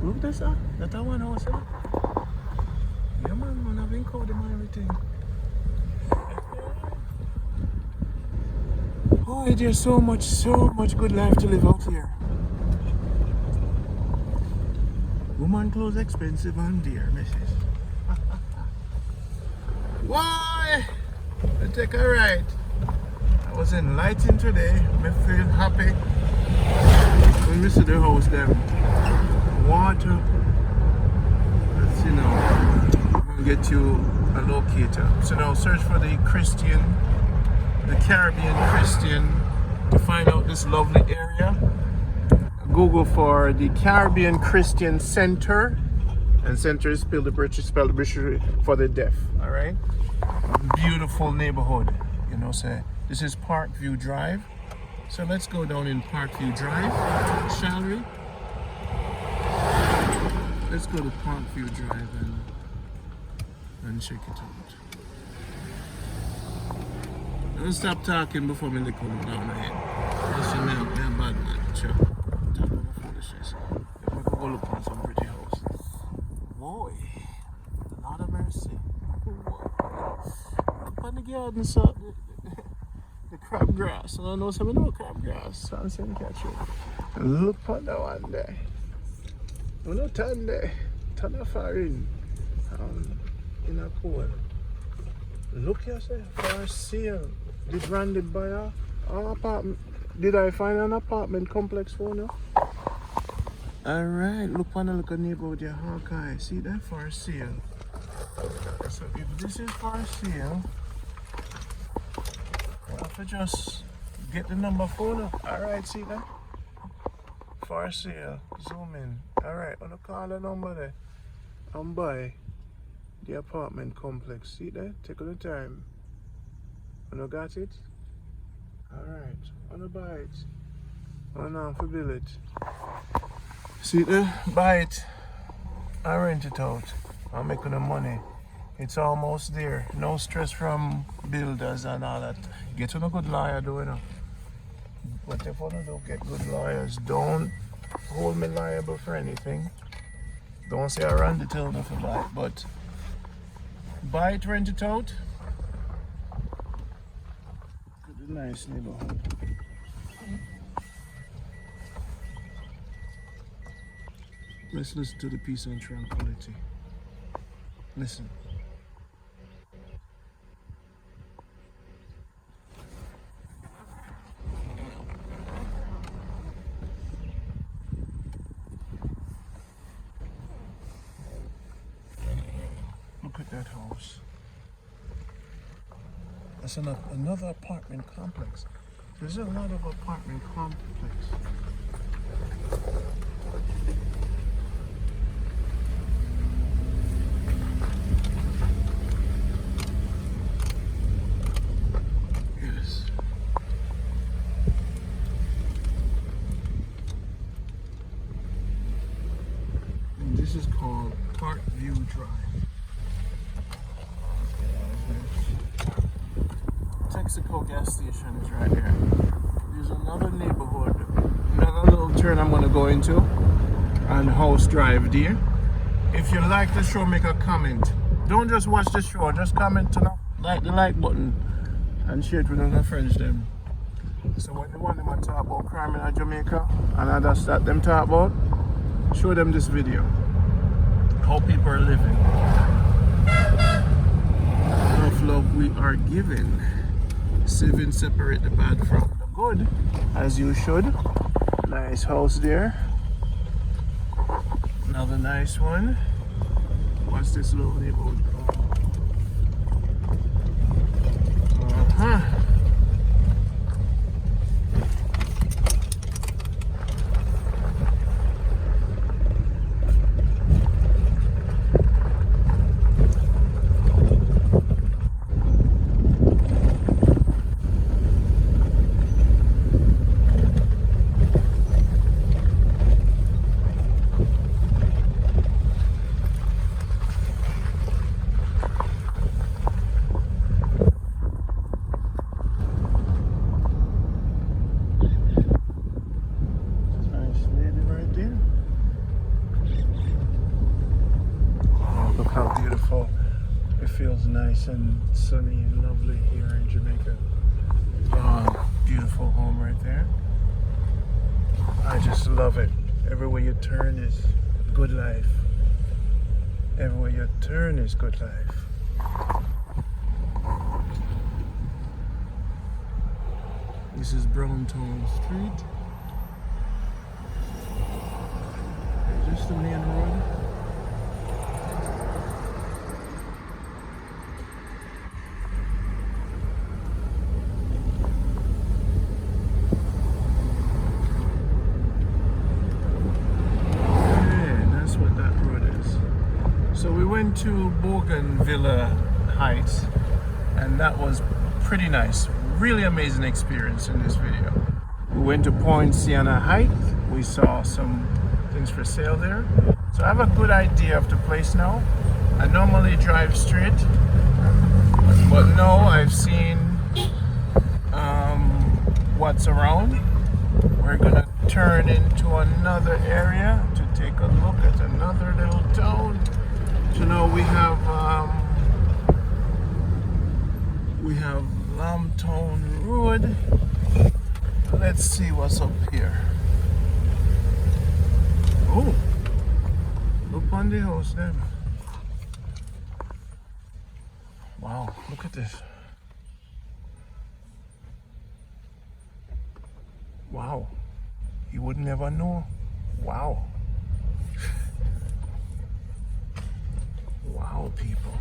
Look there, sir. That's a one house, sir. Yeah, man, I've been called them and everything. Oh, there's so much good life to live out here. Woman clothes expensive and dear, missus. Why? I take a ride. I was enlightened today. I feel happy. When we see the house them. Water. Let's see now. We'll get you a locator. So now search for the Caribbean Christian to find out this lovely area. Google for the Caribbean Christian Center, and center is spelled the British, spelled British for the deaf. All right, beautiful neighborhood. You know, say this is Parkview Drive. So let's go down in Parkview Drive, shall we? Let's go to Parkview Drive and check it out. Don't stop talking before me look down my head. Listen, man, I'm bad man. Sure. Talk about foolishness. If I could go look on some pretty house. Boy, Lord of mercy. Look on the garden, so the crabgrass. I don't know some no crabgrass. So I'm saying catch it. Look on that one there. We no turn there. Turn that far in a cool. Look yourself for sale. Did Randy buy a apartment? Did I find an apartment complex for now? Alright, look on a look at neighborhood your Hawkeye. See that for sale. So if this is for sale, I have to just get the number phone. Alright, see that? For sale. Zoom in. Alright, I'm gonna call the number there and buy the apartment complex. See that? Take all the time. You know, got it? Alright, wanna buy it. Wanna build it. See there? Buy it. I rent it out. I'm making the money. It's almost there. No stress from builders and all that. Get to a good lawyer, do you know? Whatever you do, get good lawyers. Don't hold me liable for anything. Don't say I ran the till to buy it, but buy it, rent it out. Good, nice neighborhood. Let's listen to the peace and tranquility. Listen. Look at that house. That's another apartment complex. There's a lot of apartment complex. Yes. And this is called Parkview Drive. Texaco gas station is right there. There's another neighborhood, another little turn I'm going to go into on House Drive there. If you like the show, make a comment. Don't just watch the show, just comment to like the like button and share it with other friends them. So when the one them talk about crime in Jamaica and others that them talk about, show them this video. How people are living. Enough love we are given. Saving separate the bad from the good, as you should. Nice house there. Another nice one. What's this little neighborhood called? Nice and sunny and lovely here in Jamaica. Beautiful home right there. I just love it. Everywhere you turn is good life. Everywhere you turn is good life. This is Browntown Street. Is this the main road? to Moran Villa Heights, and that was pretty nice. Really amazing experience in this video. We went to Point Sienna Heights. We saw some things for sale there. So I have a good idea of the place now. I normally drive straight, but no, I've seen what's around. We're gonna turn into another area to take a look at another little town. So now we have Lambtown Road. Let's see what's up here. Oh, look on the house then. Wow, look at this. Wow, you would never know. Wow. Wow, people.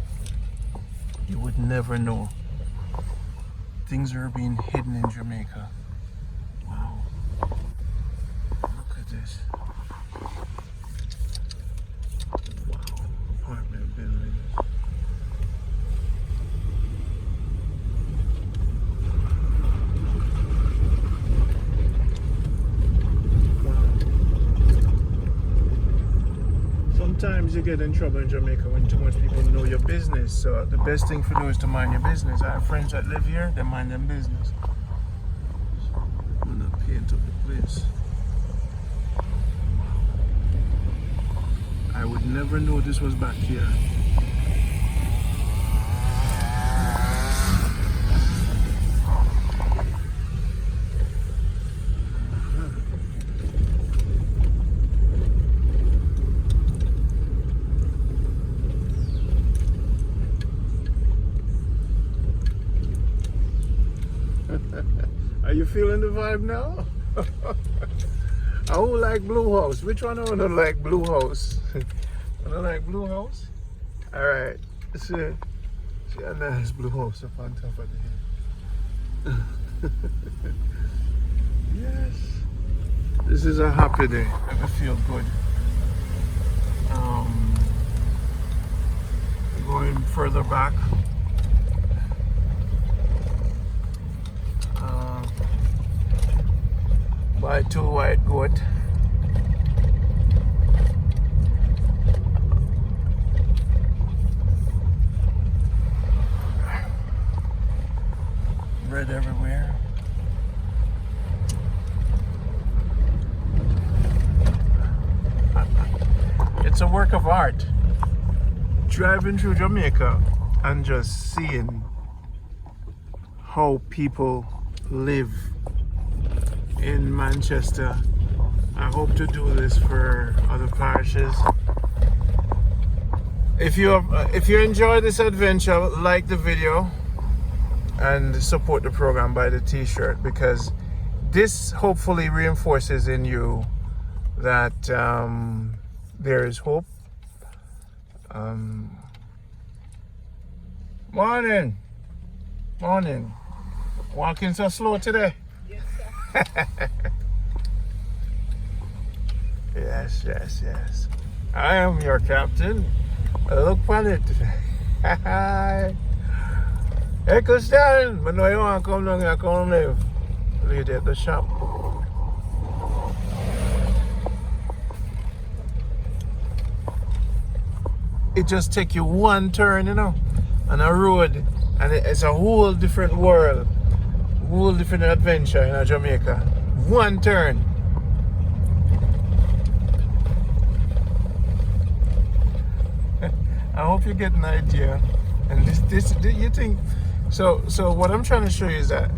You would never know. Things are being hidden in Jamaica. Wow. Look at this. Wow. Apartment buildings. Sometimes you get in trouble in Jamaica when too much people know your business. So the best thing for you is to mind your business. I have friends that live here, they mind their business. I'm gonna paint up the place. I would never know this was back here. Are you feeling the vibe now? I don't like Blue House. Which one I don't like Blue House? I don't like Blue House? Alright. See a nice Blue House up on top of the hill. Yes. This is a happy day. I feel good. Going further back. Buy 2 white goat. Bread everywhere. It's a work of art. Driving through Jamaica and just seeing how people live in Manchester. I hope to do this for other parishes. If you enjoy this adventure, like the video and support the program by the t-shirt, because this hopefully reinforces in you that there is hope. Morning. Walking so slow today. Yes. I am your captain. Look on it. Hey, Christian, I know you want to come down here, come live. Lady at the shop. It just take you one turn, on a road, and it's a whole different world. Whole different adventure in Jamaica. One turn. I hope you get an idea. And this you think so what I'm trying to show you is that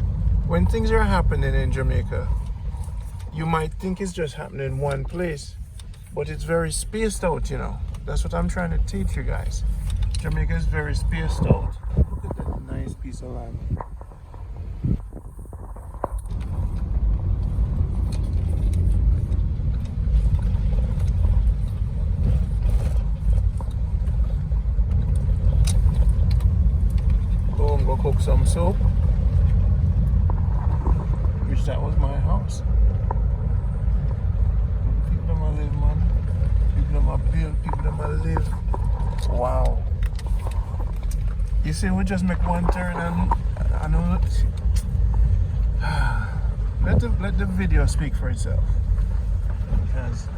when things are happening in Jamaica, you might think it's just happening in one place, but it's very spaced out, That's what I'm trying to teach you guys. Jamaica is very spaced out. Look at that nice piece of land. Go cook some soup. Wish that was my house. People that live, man. People that build, people that live. Wow. You see, we just make one turn and I know let the video speak for itself. Because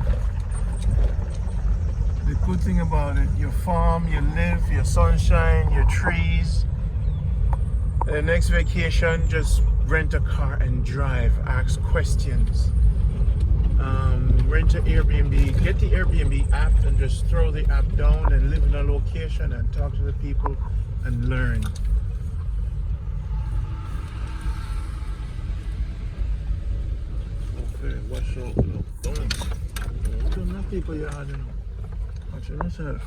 the good thing about it, your farm, you live, your sunshine, your trees. The next vacation, just rent a car and drive, ask questions. Rent an Airbnb, get the Airbnb app and just throw the app down and live in a location and talk to the people and learn. Okay, watch out, don't. Don't have people here, I don't know. Watch yourself.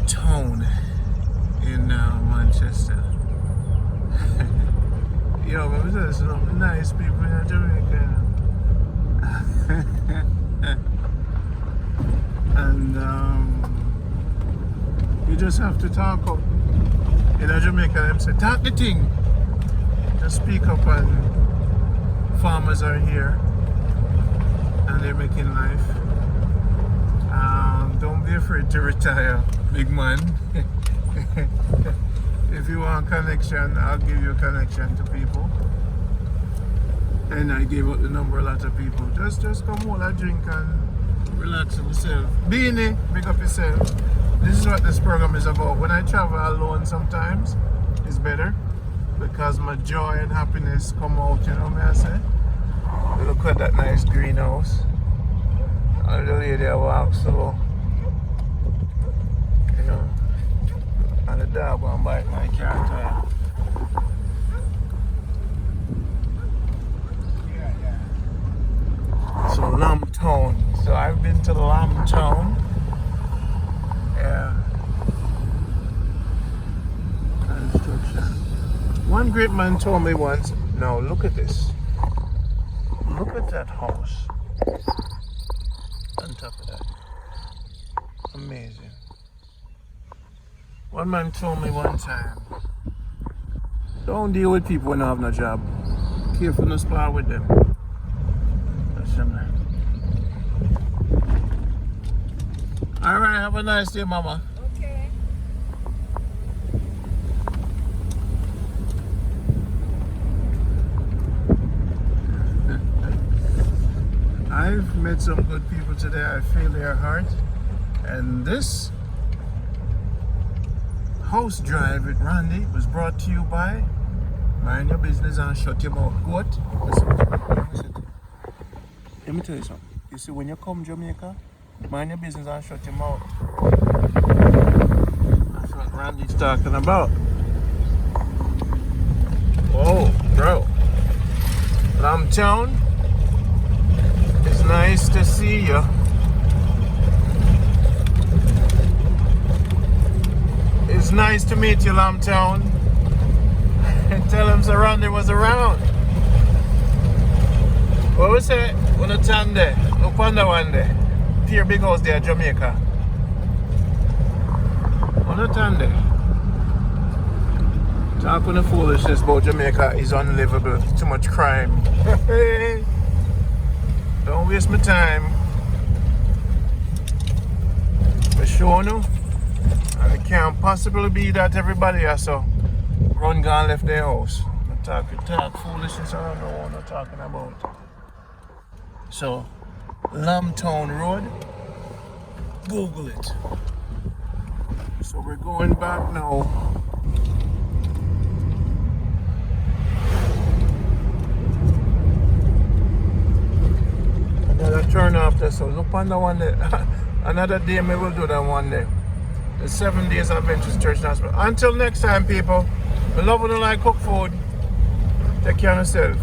Town in Manchester. Yo, but there's some nice people in Jamaica. And you just have to talk up. In Jamaica, them say, talk the thing. Just speak up, and farmers are here and they're making life. Don't be afraid to retire, big man. If you want connection, I'll give you a connection to people. And I gave out the number a lot of people. Just come hold a drink and relax yourself. Beanie, big up yourself. This is what this program is about. When I travel alone sometimes, it's better because my joy and happiness come out, you know what I say? Look at that nice greenhouse. And the lady walks so, you know, and the dog won't bite my car tire. So Lambtown. So I've been to Lambtown. Yeah. Construction. One great man told me once, now look at this. Look at that house. On top of that. Amazing. One man told me one time, don't deal with people when they have no job. Careful to spar with them. That's him, man. Alright, have a nice day, mama. Okay. I've met some good people today. I feel their heart. And this house drive with Randy was brought to you by Mind Your Business and Shut Your Mouth. What? Listen. Let me tell you something. You see, when you come to Jamaica, mind your business and shut your mouth. That's what Randy's talking about. Whoa, bro. Lambtown. It's nice to see you. It's nice to meet you, Lambtown. And tell him Sir Randy was around. What we say? When a time there, up on the one day. Your big house there, Jamaica. On a time there. Talking the foolishness about Jamaica is unlivable. Too much crime. Don't waste my time. For sure, no. And it can't possibly be that everybody has so run gone left their house. Talk foolishness, I don't know what I'm talking about. So, Lambtown Road, Google it. So we're going back now. Another turn after, so look on the one day. Another day we will do that one day. The 7 Days Adventures Church National. Until next time, people. We love when you like cook food. Take care of yourself.